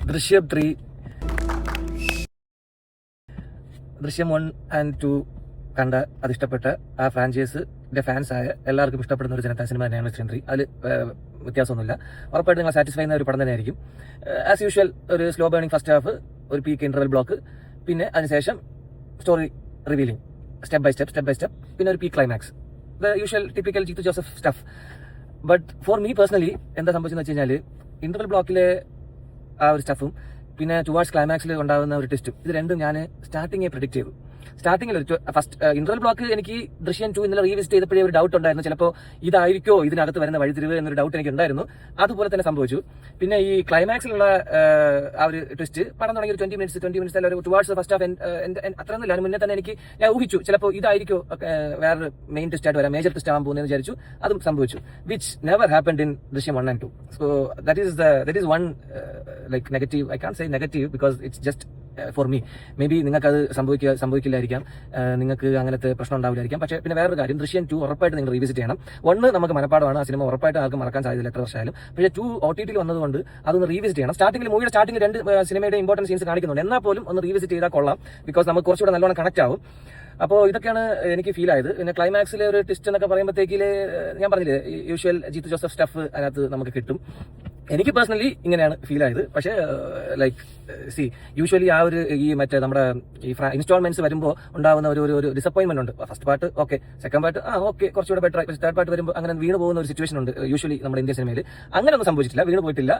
ദൃശ്യം 3, ദൃശ്യം 1 and 2 കണ്ട അതിഷ്ടപ്പെട്ട ആ ഫ്രാഞ്ചൈസിന്റെ ഫാൻസായ എല്ലാവർക്കും ഇഷ്ടപ്പെടുന്ന ഒരു ജനതാ സിനിമ തന്നെയാണ് ദൃശ്യം 3. അതിൽ വ്യത്യാസമൊന്നുമില്ല. ഉറപ്പായിട്ട് നിങ്ങൾ സാറ്റിസ്ഫൈ ചെയ്യുന്ന ഒരു പടം തന്നെയായിരിക്കും. ആസ് യൂഷ്വൽ ഒരു സ്ലോ ബേണിംഗ് ഫസ്റ്റ് ഹാഫ്, ഒരു പീക്ക് ഇന്റർവൽ ബ്ലോക്ക്, പിന്നെ അതിനുശേഷം story revealing step by step, പിന്നെ ഒരു peak climax, the usual typical Jeethu Joseph stuff. But for me personally എന്താ സംഭവിച്ചെന്ന് വെച്ച് കഴിഞ്ഞാൽ, ഇന്റർവൽ ബ്ലോക്കിലെ ആ ഒരു സ്റ്റഫും പിന്നെ ടുവാർഡ്സ് ക്ലൈമാക്സിൽ ഉണ്ടാകുന്ന ഒരു ട്വിസ്റ്റും, ഇത് രണ്ടും ഞാൻ സ്റ്റാർട്ടിങ്ങെ പ്രിഡിക്ട് ചെയ്തു. സ്റ്റാർട്ടിങ്ങിൽ ഒരു ഫസ്റ്റ് ഇന്റർവൽ ബ്ലോക്ക് എനിക്ക് ദൃശ്യം 2 ഇന്നലെ റീവിസിറ്റ് ചെയ്തപ്പോഴേ ഒരു ഡൗട്ട് ഉണ്ടായിരുന്നു, ചിലപ്പോൾ ഇതായിരിക്കോ ഇതിനകത്ത് വരുന്ന വഴിത്തിരിവ് എന്നൊരു ഡൗട്ട് എനിക്ക് ഉണ്ടായിരുന്നു. അതുപോലെ തന്നെ സംഭവിച്ചു. പിന്നെ ഈ ക്ലൈമാക്സിലുള്ള ആ ഒരു ട്വിസ്റ്റ് പടം തുടങ്ങി ഒരു 20 മിനിറ്റ്സ് അല്ല, ഒരു ടുവാർഡ്സ് ഫസ്റ്റ് ഹാഫ് അത്രയൊന്നുമില്ല, അതിന് മുന്നേ തന്നെ ഞാൻ ഊഹിച്ചു ചിലപ്പോൾ ഇതായിരിക്കോ വേറെ മെയിൻ ട്വിസ്റ്റ് ആയിട്ട് വരാം, മേജർ ട്വിസ്റ്റ് ആവാൻ പോകുന്നതെന്ന് വിചാരിച്ചു. അതും സംഭവിച്ചു, വിച്ച് നെവർ ഹാപ്പൻഡ് ഇൻ ദൃശ്യം 1 and 2. So that is one like negative. I can say negative because it's just for me. Maybe നിങ്ങൾക്ക് അത് സംഭവിക്കില്ലായിരിക്കാം, നിങ്ങൾക്ക് അങ്ങനത്തെ പ്രശ്നം ഉണ്ടാവില്ലായിരിക്കാം. പക്ഷേ പിന്നെ വേറൊരു കാര്യം, ദൃശ്യം 2 ഉറപ്പായിട്ട് നിങ്ങൾ റീവിസിറ്റ് ചെയ്യണം. 1 നമുക്ക് മനപ്പാടമാണ്, ആ സിനിമ ഉറപ്പായിട്ട് ആർക്കും മറക്കാൻ സാധ്യതയില്ല എത്ര വർഷമായാലും. പക്ഷേ 2 OTT വന്നതുകൊണ്ട് അതൊന്ന് റീവിസിറ്റ് ചെയ്യണം. മൂവിയുടെ സ്റ്റാർട്ടിംഗിൽ 2 സിനിമയുടെ ഇമ്പോർട്ടൻറ്റ് സീൻസ് കാണിക്കുന്നുണ്ട്, എന്നാൽ പോലും ഒന്ന് റീവിസിറ്റ് ചെയ്താൽ കൊള്ളാം. ബിക്കോസ് നമുക്ക് കുറച്ചുകൂടെ നല്ലോണം കണക്ട് ആവും. അപ്പോൾ ഇതൊക്കെയാണ് എനിക്ക് ഫീൽ ആയത്. പിന്നെ ക്ലൈമാക്സിലെ ഒരു ട്വിസ്റ്റ് എന്നൊക്കെ പറയുമ്പോഴത്തേക്ക് ഞാൻ പറഞ്ഞില്ലേ, യൂഷ്വൽ ജീത്തു ജോസഫ് സ്റ്റഫ് അതിനകത്ത് നമുക്ക് കിട്ടും. എനിക്ക് പേഴ്സണലി ഇങ്ങനെയാണ് ഫീൽ ആയത്. പക്ഷേ ലൈക്ക് യൂഷ്വലി ആ ഒരു മറ്റേ നമ്മുടെ ഈ ഇൻസ്റ്റാൾമെന്റ്സ് വരുമ്പോൾ ഉണ്ടാകുന്ന ഒരു ഡിസപ്പോയിന്റ്മെന്റ് ഉണ്ട്. First part okay, second part okay കുറച്ചുകൂടെ ബെറ്റർ, തേർഡ് പാർട്ട് വരുമ്പോൾ അങ്ങനെ വീണ് പോകുന്ന ഒരു സിറ്റുവേഷൻ ഉണ്ട് യൂഷ്വലി നമ്മുടെ ഇന്ത്യൻ സിനിമയിൽ. അങ്ങനെയൊന്നും സംഭവിച്ചിട്ടില്ല, വീണ് പോയിട്ടില്ല.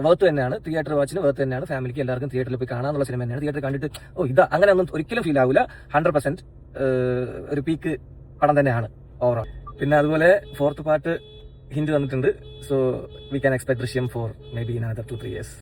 വർത്ത് തന്നെയാണ്, തിയേറ്റർ വാച്ചിന് വർത്ത് തന്നെയാണ്, ഫാമിലിക്ക് എല്ലാവർക്കും തിയേറ്ററിൽ പോയി കാണാനുള്ള സിനിമ തന്നെയാണ്. തിയേറ്റർ കണ്ടിട്ട് ഇതാ അങ്ങനെയൊന്നും ഒരിക്കലും ഫീൽ ആവില്ല. 100% ഒരു പീക്ക് പടം തന്നെയാണ് ഓവറോൾ. പിന്നെ അതുപോലെ 4th പാർട്ട് ഹിന്റ് തന്നിട്ടുണ്ട്. സോ വി ക്യാൻ എക്സ്പെക്ട് ദൃശ്യം 4 may be in another 2-3 years.